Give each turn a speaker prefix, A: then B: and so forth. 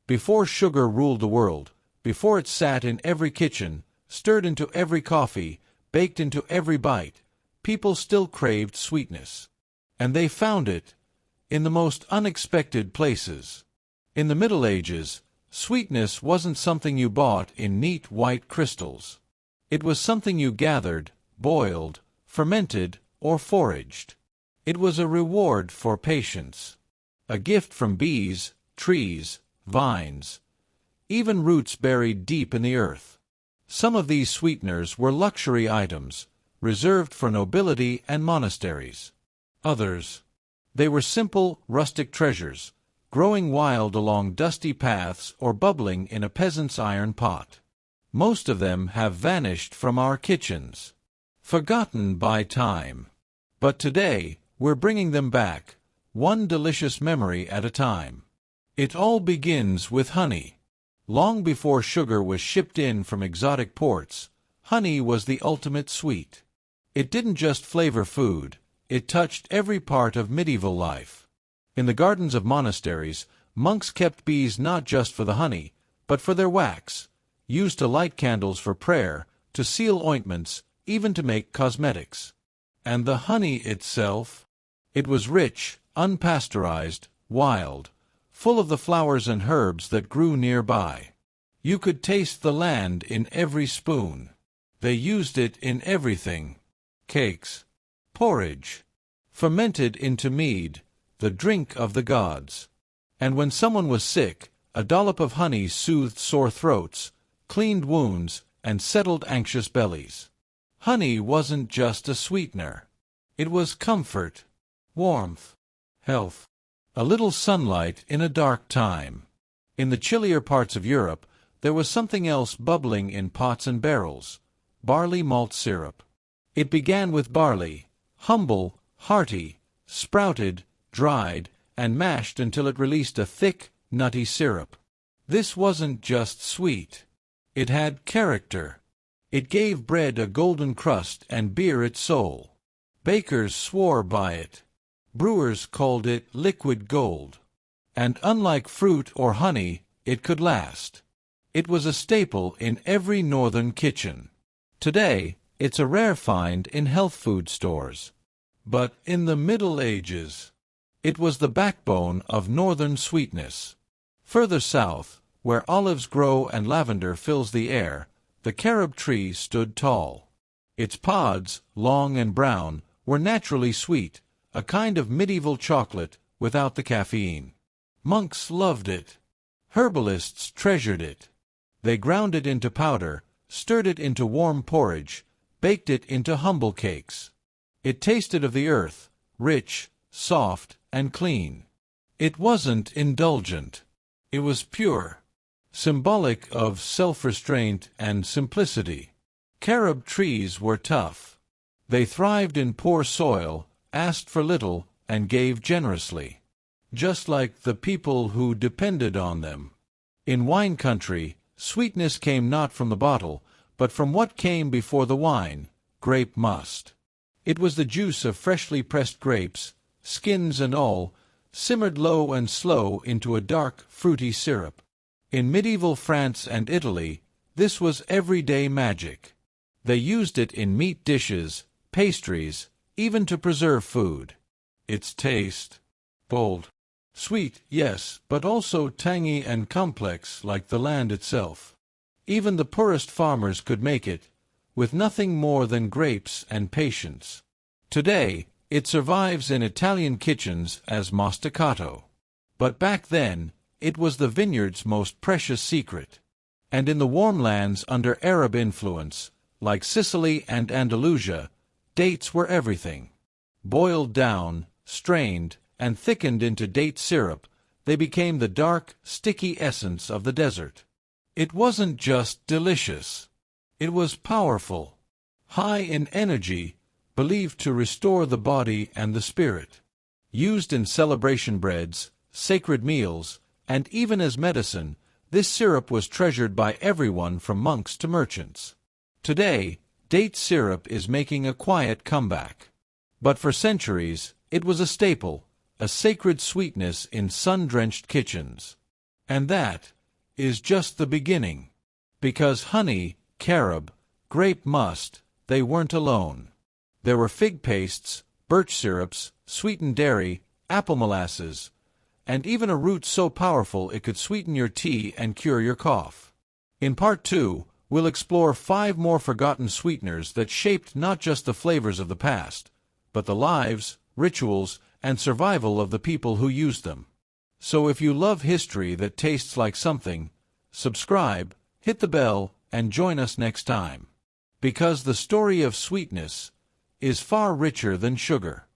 A: Before sugar ruled the world, before it sat in every kitchen, stirred into every coffee, baked into every bite, people still craved sweetness. And they found it in the most unexpected places. In the Middle Ages, sweetness wasn't something you bought in neat white crystals. It was something you gathered, boiled, fermented, or foraged. It was a reward for patience, a gift from bees, trees, vines, even roots buried deep in the earth. Some of these sweeteners were luxury items, reserved for nobility and monasteries. Others, they were simple, rustic treasures, growing wild along dusty paths or bubbling in a peasant's iron pot. Most of them have vanished from our kitchens, forgotten by time. But today, we're bringing them back, one delicious memory at a time. It all begins with honey. Long before sugar was shipped in from exotic ports, honey was the ultimate sweet. It didn't just flavor food, it touched every part of medieval life. In the gardens of monasteries, monks kept bees not just for the honey, but for their wax, used to light candles for prayer, to seal ointments, even to make cosmetics. And the honey itself? It was rich, unpasteurized, wild, full of the flowers and herbs that grew nearby. You could taste the land in every spoon. They used it in everything: cakes, porridge, fermented into mead, the drink of the gods. And when someone was sick, a dollop of honey soothed sore throats, cleaned wounds, and settled anxious bellies. Honey wasn't just a sweetener. It was comfort, warmth, health, a little sunlight in a dark time. In the chillier parts of Europe, there was something else bubbling in pots and barrels: barley malt syrup. It began with barley, humble, hearty, sprouted, dried, and mashed until it released a thick, nutty syrup. This wasn't just sweet. It had character. It gave bread a golden crust and beer its soul. Bakers swore by it. Brewers called it liquid gold. And unlike fruit or honey, it could last. It was a staple in every northern kitchen. Today, it's a rare find in health food stores. But in the Middle Ages, it was the backbone of northern sweetness. Further south, where olives grow and lavender fills the air, the carob tree stood tall. Its pods, long and brown, were naturally sweet, a kind of medieval chocolate without the caffeine. Monks loved it. Herbalists treasured it. They ground it into powder, stirred it into warm porridge, baked it into humble cakes. It tasted of the earth, rich, soft, and clean. It wasn't indulgent. It was pure, symbolic of self-restraint and simplicity. Carob trees were tough. They thrived in poor soil, asked for little, and gave generously, just like the people who depended on them. In wine country, sweetness came not from the bottle, but from what came before the wine: grape must. It was the juice of freshly pressed grapes, skins and all, simmered low and slow into a dark, fruity syrup. In medieval France and Italy, this was everyday magic. They used it in meat dishes, pastries, even to preserve food. Its taste: bold, sweet, yes, but also tangy and complex like the land itself. Even the poorest farmers could make it, with nothing more than grapes and patience. Today, it survives in Italian kitchens as mostacato. But back then, it was the vineyard's most precious secret. And in the warm lands under Arab influence, like Sicily and Andalusia, dates were everything. Boiled down, strained, and thickened into date syrup, they became the dark, sticky essence of the desert. It wasn't just delicious. It was powerful, high in energy, believed to restore the body and the spirit. Used in celebration breads, sacred meals, and even as medicine, this syrup was treasured by everyone from monks to merchants. Today, date syrup is making a quiet comeback. But for centuries, it was a staple, a sacred sweetness in sun-drenched kitchens. And that, is just the beginning. Because honey, carob, grape must, they weren't alone. There were fig pastes, birch syrups, sweetened dairy, apple molasses, and even a root so powerful it could sweeten your tea and cure your cough. In Part 2, we'll explore 5 more forgotten sweeteners that shaped not just the flavors of the past, but the lives, rituals, and survival of the people who used them. So if you love history that tastes like something, subscribe, hit the bell, and join us next time. Because the story of sweetness is far richer than sugar.